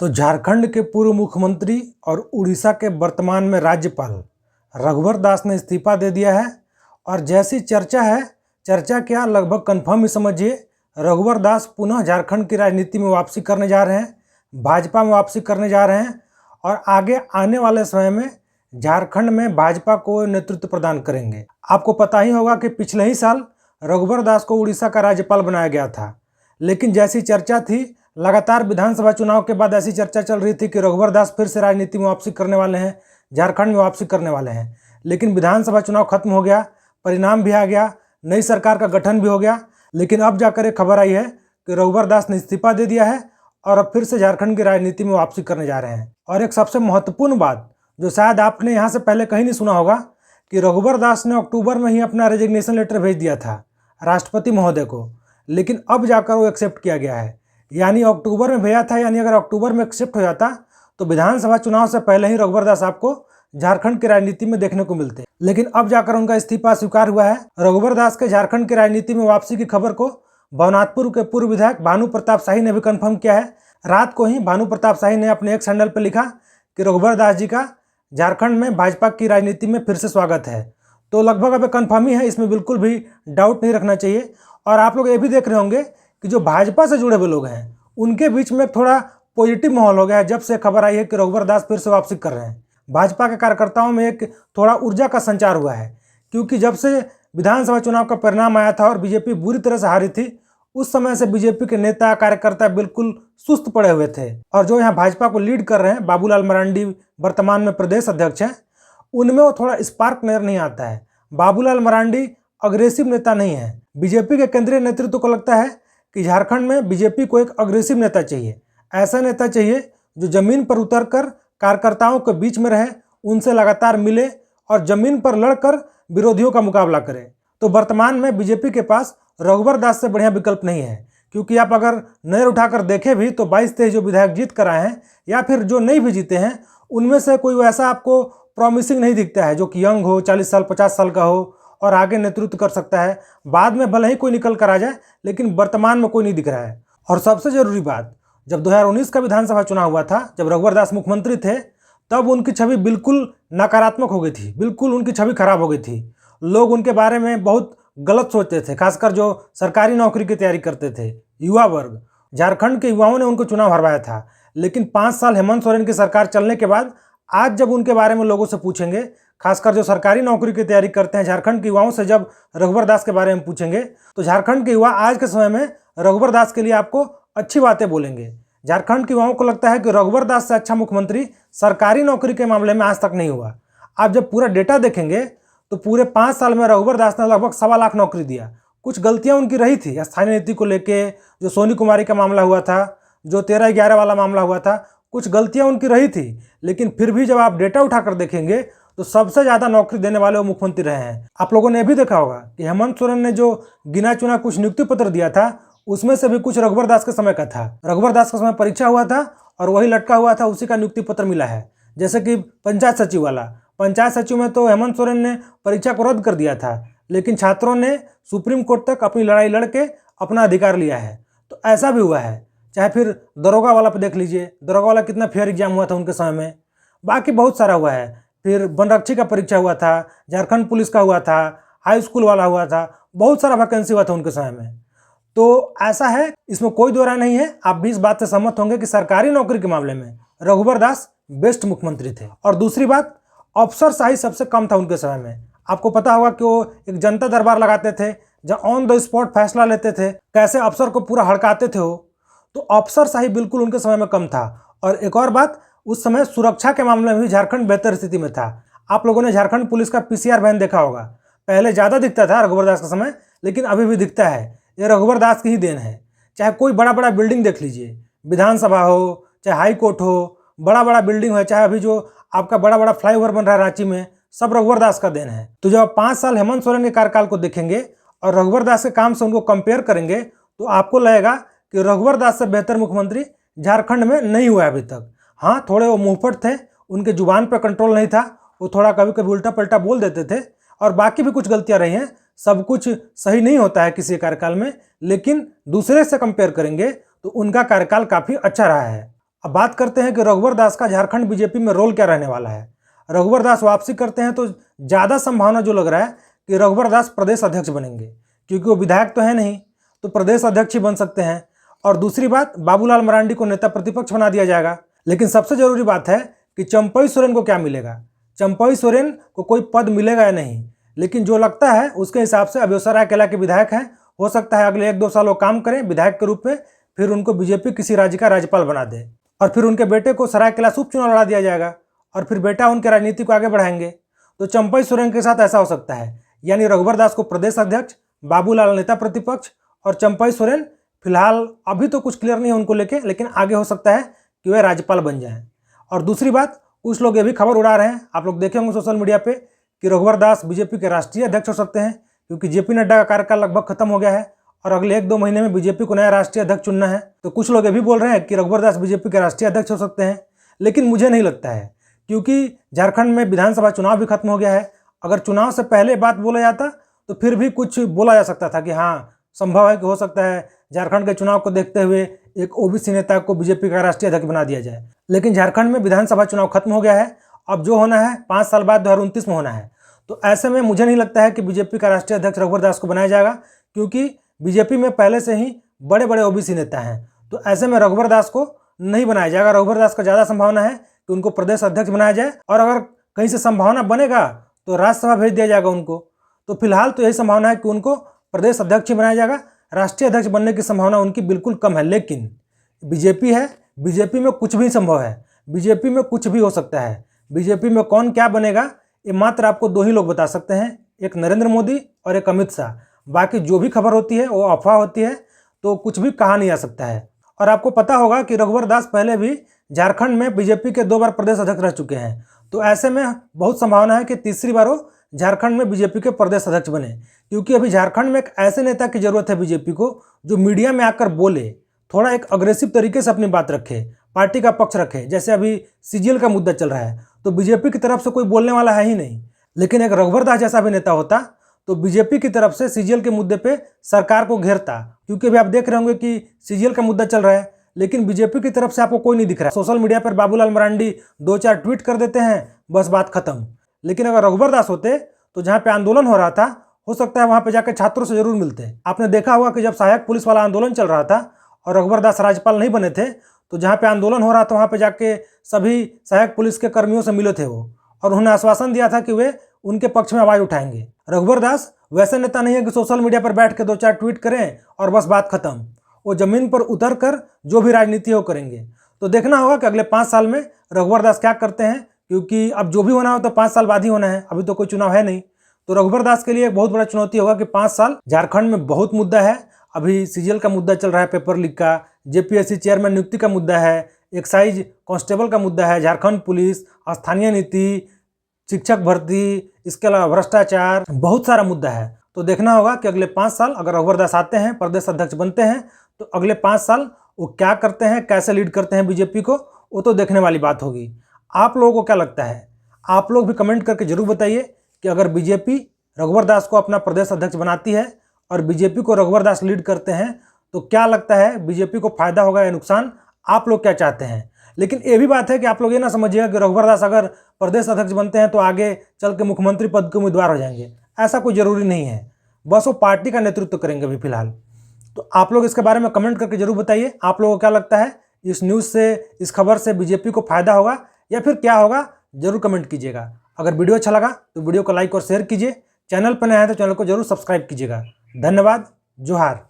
तो झारखंड के पूर्व मुख्यमंत्री और उड़ीसा के वर्तमान में राज्यपाल रघुवर दास ने इस्तीफा दे दिया है। और जैसी चर्चा है, चर्चा क्या लगभग कन्फर्म ही समझिए, रघुवर दास पुनः झारखंड की राजनीति में वापसी करने जा रहे हैं, भाजपा में वापसी करने जा रहे हैं और आगे आने वाले समय में झारखंड में भाजपा को नेतृत्व प्रदान करेंगे। आपको पता ही होगा कि पिछले ही साल रघुवर दास को उड़ीसा का राज्यपाल बनाया गया था, लेकिन जैसी चर्चा थी, लगातार विधानसभा चुनाव के बाद ऐसी चर्चा चल रही थी कि रघुवर दास फिर से राजनीति में वापसी करने वाले हैं, झारखंड में वापसी करने वाले हैं। लेकिन विधानसभा चुनाव खत्म हो गया, परिणाम भी आ गया, नई सरकार का गठन भी हो गया, लेकिन अब जाकर एक खबर आई है कि रघुवर दास ने इस्तीफा दे दिया है और अब फिर से झारखंड की राजनीति में वापसी करने जा रहे हैं। और एक सबसे महत्वपूर्ण बात जो शायद आपने यहाँ से पहले कहीं नहीं सुना होगा कि रघुवर दास ने अक्टूबर में ही अपना रेजिग्नेशन लेटर भेज दिया था राष्ट्रपति महोदय को, लेकिन अब जाकर वो एक्सेप्ट किया गया है। यानी अक्टूबर में भेजा था, यानी अगर अक्टूबर में एक्सेप्ट हो जाता तो विधानसभा चुनाव से पहले ही रघुवर दास आपको झारखंड की राजनीति में देखने को मिलते। लेकिन अब जाकर उनका इस्तीफा स्वीकार हुआ है। रघुवर दास के झारखंड की राजनीति में वापसी की खबर को भवनाथपुर के पूर्व विधायक भानु प्रताप शाही ने भी कंफर्म किया है। रात को ही भानु प्रताप शाही ने अपने एक हैंडल पर लिखा कि रघुवर दास जी का झारखंड में भाजपा की राजनीति में फिर से स्वागत है। तो लगभग अब कंफर्म ही है, इसमें बिल्कुल भी डाउट नहीं रखना चाहिए। और आप लोग ये भी देख रहे होंगे कि जो भाजपा से जुड़े हुए लोग हैं उनके बीच में थोड़ा पॉजिटिव माहौल हो गया है जब से खबर आई है कि रघुवर दास फिर से वापसी कर रहे हैं। भाजपा के कार्यकर्ताओं में एक थोड़ा ऊर्जा का संचार हुआ है, क्योंकि जब से विधानसभा चुनाव का परिणाम आया था और बीजेपी बुरी तरह से हारी थी, उस समय से बीजेपी के नेता कार्यकर्ता बिल्कुल सुस्त पड़े हुए थे। और जो यहाँ भाजपा को लीड कर रहे हैं बाबूलाल मरांडी, वर्तमान में प्रदेश अध्यक्ष हैं, उनमें वो थोड़ा स्पार्क नजर नहीं आता है। बाबूलाल मरांडी अग्रेसिव नेता नहीं है। बीजेपी के केंद्रीय नेतृत्व को लगता है कि झारखंड में बीजेपी को एक अग्रेसिव नेता चाहिए। ऐसा नेता चाहिए जो जमीन पर उतरकर कार्यकर्ताओं के बीच में रहे, उनसे लगातार मिले और जमीन पर लड़कर विरोधियों का मुकाबला करे। तो वर्तमान में बीजेपी के पास रघुवर दास से बढ़िया विकल्प नहीं है, क्योंकि आप अगर नजर उठाकर देखें भी तो 22-23 जो विधायक जीत कर आए हैं या फिर जो नहीं भी जीते हैं, उनमें से कोई वैसा आपको प्रॉमिसिंग नहीं दिखता है जो कि यंग हो, 40 साल 50 साल का हो और आगे नेतृत्व कर सकता है। बाद में भले ही कोई निकल कर आ जाए, लेकिन वर्तमान में कोई नहीं दिख रहा है। और सबसे जरूरी बात, जब 2019 का विधानसभा चुनाव हुआ था, जब रघुवर दास मुख्यमंत्री थे, तब उनकी छवि बिल्कुल नकारात्मक हो गई थी, बिल्कुल उनकी छवि खराब हो गई थी। लोग उनके बारे में बहुत गलत सोचते थे, खासकर जो सरकारी नौकरी की तैयारी करते थे, युवा वर्ग। झारखंड के युवाओं ने उनको चुनाव हरवाया था। लेकिन 5 साल हेमंत सोरेन की सरकार चलने के बाद आज जब उनके बारे में लोगों से पूछेंगे, खासकर जो सरकारी नौकरी की तैयारी करते हैं, झारखंड के युवाओं से जब रघुवर दास के बारे में पूछेंगे, तो झारखंड के युवा आज के समय में रघुवर दास के लिए आपको अच्छी बातें बोलेंगे। झारखंड के युवाओं को लगता है कि रघुवर दास से अच्छा मुख्यमंत्री सरकारी नौकरी के मामले में आज तक नहीं हुआ। आप जब पूरा डेटा देखेंगे तो पूरे 5 साल में रघुवर दास ने लगभग 1.25 लाख नौकरी दिया। कुछ गलतियां उनकी रही थी स्थानीय नीति को लेके, जो सोनी कुमारी का मामला हुआ था, जो 13/11 वाला मामला हुआ था, कुछ गलतियां उनकी रही थी। लेकिन फिर भी जब आप डेटा उठाकर देखेंगे तो सबसे ज़्यादा नौकरी देने वाले वो मुख्यमंत्री रहे हैं। आप लोगों ने भी देखा होगा कि हेमंत सोरेन ने जो गिना चुना कुछ नियुक्ति पत्र दिया था, उसमें से भी कुछ रघुवर दास के समय का था। रघुवर दास का समय परीक्षा हुआ था और वही लटका हुआ था, उसी का नियुक्ति पत्र मिला है। जैसे कि पंचायत सचिव वाला, पंचायत सचिव में तो हेमंत सोरेन ने परीक्षा को रद्द कर दिया था, लेकिन छात्रों ने सुप्रीम कोर्ट तक अपनी लड़ाई लड़के अपना अधिकार लिया है। तो ऐसा भी हुआ है। चाहे फिर दरोगा वाला पे देख लीजिए, दरोगा वाला कितना फेयर एग्जाम हुआ था उनके समय में। बाकी बहुत सारा हुआ है। फिर वनरक्षी का परीक्षा हुआ था, झारखंड पुलिस का हुआ था, हाई स्कूल वाला हुआ था, बहुत सारा वैकेंसी हुआ था उनके समय में। तो ऐसा है, इसमें कोई दो राय नहीं है। आप भी इस बात से सहमत होंगे कि सरकारी नौकरी के मामले में रघुवर दास बेस्ट मुख्यमंत्री थे। और दूसरी बात, अफसरशाही सबसे कम था उनके समय में। आपको पता होगा कि वो एक जनता दरबार लगाते थे, जहाँ ऑन द स्पॉट फैसला लेते थे, कैसे अफसर को पूरा हड़काते थे वो। तो अफसरशाही बिल्कुल उनके समय में कम था। और एक और बात, उस समय सुरक्षा के मामले में भी झारखंड बेहतर स्थिति में था। आप लोगों ने झारखंड पुलिस का PCR वैन देखा होगा। पहले ज़्यादा दिखता था रघुवर दास का समय, लेकिन अभी भी दिखता है। ये रघुवर दास की ही देन है। चाहे कोई बड़ा बड़ा बिल्डिंग देख लीजिए, विधानसभा हो, चाहे हाई कोर्ट हो, बड़ा बड़ा बिल्डिंग हो, चाहे अभी जो आपका बड़ा बड़ा फ्लाईओवर बन रहा है रांची में, सब रघुवर दास का देन है। तो जब आप 5 साल हेमंत सोरेन के कार्यकाल को देखेंगे और रघुवर दास के काम से उनको कंपेयर करेंगे, तो आपको लगेगा कि रघुवर दास से बेहतर मुख्यमंत्री झारखंड में नहीं हुआ अभी तक। हाँ, थोड़े वो मुंहफट थे, उनके जुबान पर कंट्रोल नहीं था, वो थोड़ा कभी कभी उल्टा पलटा बोल देते थे। और बाकी भी कुछ गलतियां रही हैं। सब कुछ सही नहीं होता है किसी कार्यकाल में, लेकिन दूसरे से कंपेयर करेंगे तो उनका कार्यकाल काफ़ी अच्छा रहा है। अब बात करते हैं कि रघुवर दास का झारखंड बीजेपी में रोल क्या रहने वाला है। रघुवर दास वापसी करते हैं तो ज़्यादा संभावना जो लग रहा है कि रघुवर दास प्रदेश अध्यक्ष बनेंगे, क्योंकि वो विधायक तो है नहीं, तो प्रदेश अध्यक्ष ही बन सकते हैं। और दूसरी बात, बाबूलाल मरांडी को नेता प्रतिपक्ष बना दिया जाएगा। लेकिन सबसे जरूरी बात है कि चंपई सोरेन को क्या मिलेगा। चंपई सोरेन को कोई पद मिलेगा या नहीं, लेकिन जो लगता है उसके हिसाब से अभी वो सरायकेला के विधायक हैं, हो सकता है अगले 1-2 साल वो काम करें विधायक के रूप में, फिर उनको बीजेपी किसी राज्य का राज्यपाल बना दे और फिर उनके बेटे को सरायकेला से उपचुनाव लड़ा दिया जाएगा और फिर बेटा उनके राजनीति को आगे बढ़ाएंगे। तो चंपई सोरेन के साथ ऐसा हो सकता है, यानी रघुवर दास को प्रदेश अध्यक्ष, बाबूलाल नेता प्रतिपक्ष और चंपई सोरेन फिलहाल अभी तो कुछ क्लियर नहीं है उनको लेके, लेकिन आगे हो सकता है कि वे राज्यपाल बन जाएं। और दूसरी बात, कुछ लोग ये भी खबर उड़ा रहे हैं, आप लोग देखे होंगे सोशल मीडिया पे, कि रघुवर दास बीजेपी के राष्ट्रीय अध्यक्ष हो सकते हैं, क्योंकि जेपी नड्डा का कार्यकाल लगभग खत्म हो गया है और अगले 1-2 महीने में बीजेपी को नया राष्ट्रीय अध्यक्ष चुनना है। तो कुछ लोग ये भी बोल रहे हैं कि रघुवर दास बीजेपी के राष्ट्रीय अध्यक्ष हो सकते हैं, लेकिन मुझे नहीं लगता है, क्योंकि झारखंड में विधानसभा चुनाव भी खत्म हो गया है। अगर चुनाव से पहले बात बोला जाता तो फिर भी कुछ बोला जा सकता था कि हाँ, संभव है कि हो सकता है झारखंड के चुनाव को देखते हुए एक ओबीसी नेता को बीजेपी का राष्ट्रीय अध्यक्ष बना दिया जाए। लेकिन झारखंड में विधानसभा चुनाव खत्म हो गया है, अब जो होना है 5 साल बाद 2029 में होना है। तो ऐसे में मुझे नहीं लगता है कि बीजेपी का राष्ट्रीय अध्यक्ष रघुवर दास को बनाया जाएगा, क्योंकि बीजेपी में पहले से ही बड़े बड़े ओबीसी नेता हैं। तो ऐसे में रघुवर दास को नहीं बनाया जाएगा। रघुवर दास का ज़्यादा संभावना है कि उनको प्रदेश अध्यक्ष बनाया जाए, और अगर कहीं से संभावना बनेगा तो राज्यसभा भेज दिया जाएगा उनको। तो फिलहाल तो यही संभावना है कि उनको प्रदेश अध्यक्ष ही बनाया जाएगा। राष्ट्रीय अध्यक्ष बनने की संभावना उनकी बिल्कुल कम है। लेकिन बीजेपी है, बीजेपी में कुछ भी संभव है, बीजेपी में कुछ भी हो सकता है। बीजेपी में कौन क्या बनेगा ये मात्र आपको 2 ही लोग बता सकते हैं, एक नरेंद्र मोदी और एक अमित शाह। बाकी जो भी खबर होती है वो अफवाह होती है, तो कुछ भी कहा नहीं आ सकता है। और आपको पता होगा कि रघुवर दास पहले भी झारखंड में बीजेपी के 2 बार प्रदेश अध्यक्ष रह चुके हैं। तो ऐसे में बहुत संभावना है कि तीसरी बार वो झारखंड में बीजेपी के प्रदेश अध्यक्ष बने, क्योंकि अभी झारखंड में एक ऐसे नेता की जरूरत है बीजेपी को जो मीडिया में आकर बोले, थोड़ा एक अग्रेसिव तरीके से अपनी बात रखे, पार्टी का पक्ष रखे। जैसे अभी सीजीएल का मुद्दा चल रहा है, तो बीजेपी की तरफ से कोई बोलने वाला है ही नहीं, लेकिन एक रघुवर दास जैसा भी नेता होता तो बीजेपी की तरफ से सीजीएल के मुद्दे पे सरकार को घेरता। क्योंकि अभी आप देख रहे होंगे कि सीजीएल का मुद्दा चल रहा है, लेकिन बीजेपी की तरफ से आपको कोई नहीं दिख रहा। सोशल मीडिया पर बाबूलाल मरांडी 2-4 ट्वीट कर देते हैं, बस बात खत्म। लेकिन अगर रघुवर दास होते तो जहाँ पे आंदोलन हो रहा था, हो सकता है वहाँ पे जाकर छात्रों से जरूर मिलते। आपने देखा होगा कि जब सहायक पुलिस वाला आंदोलन चल रहा था और रघुवर दास राज्यपाल नहीं बने थे, तो जहाँ पे आंदोलन हो रहा था वहाँ पे जाके सभी सहायक पुलिस के कर्मियों से मिले थे वो, और उन्होंने आश्वासन दिया था कि वे उनके पक्ष में आवाज़ उठाएंगे। रघुवर दास वैसे नेता नहीं है कि सोशल मीडिया पर बैठ के 2-4 ट्वीट करें और बस बात खत्म। वो जमीन पर उतर कर जो भी राजनीति है वो करेंगे। तो देखना होगा कि अगले 5 साल में रघुवर दास क्या करते हैं, क्योंकि अब जो भी होना हो तो 5 साल बाद ही होना है, अभी तो कोई चुनाव है नहीं। तो रघुवर दास के लिए एक बहुत बड़ा चुनौती होगा कि 5 साल। झारखंड में बहुत मुद्दा है, अभी सीजीएल का मुद्दा चल रहा है, पेपर लीक का, जेपीएससी चेयरमैन नियुक्ति का मुद्दा है, एक्साइज कांस्टेबल का मुद्दा है, झारखंड पुलिस, स्थानीय नीति, शिक्षक भर्ती, इसके अलावा भ्रष्टाचार, बहुत सारा मुद्दा है। तो देखना होगा कि अगले 5 साल अगर रघुवर दास आते हैं, प्रदेश अध्यक्ष बनते हैं, तो अगले 5 साल वो क्या करते हैं, कैसे लीड करते हैं बीजेपी को, वो तो देखने वाली बात होगी। आप लोगों को क्या लगता है? आप लोग भी कमेंट करके जरूर बताइए कि अगर बीजेपी रघुवर दास को अपना प्रदेश अध्यक्ष बनाती है और बीजेपी को रघुवर दास लीड करते हैं, तो क्या लगता है बीजेपी को फायदा होगा या नुकसान? आप लोग क्या चाहते हैं? लेकिन ये भी बात है कि आप लोग ये ना समझिएगा कि रघुवर दास अगर प्रदेश अध्यक्ष बनते हैं तो आगे चल के मुख्यमंत्री पद के उम्मीदवार हो जाएंगे, ऐसा कोई जरूरी नहीं है। बस वो पार्टी का नेतृत्व करेंगे अभी फिलहाल। तो आप लोग इसके बारे में कमेंट करके जरूर बताइए, आप लोगों को क्या लगता है, इस न्यूज़ से, इस खबर से बीजेपी को फायदा होगा या फिर क्या होगा, जरूर कमेंट कीजिएगा। अगर वीडियो अच्छा लगा तो वीडियो को लाइक और शेयर कीजिए, चैनल पर नए हैं तो चैनल को जरूर सब्सक्राइब कीजिएगा। धन्यवाद, जोहार।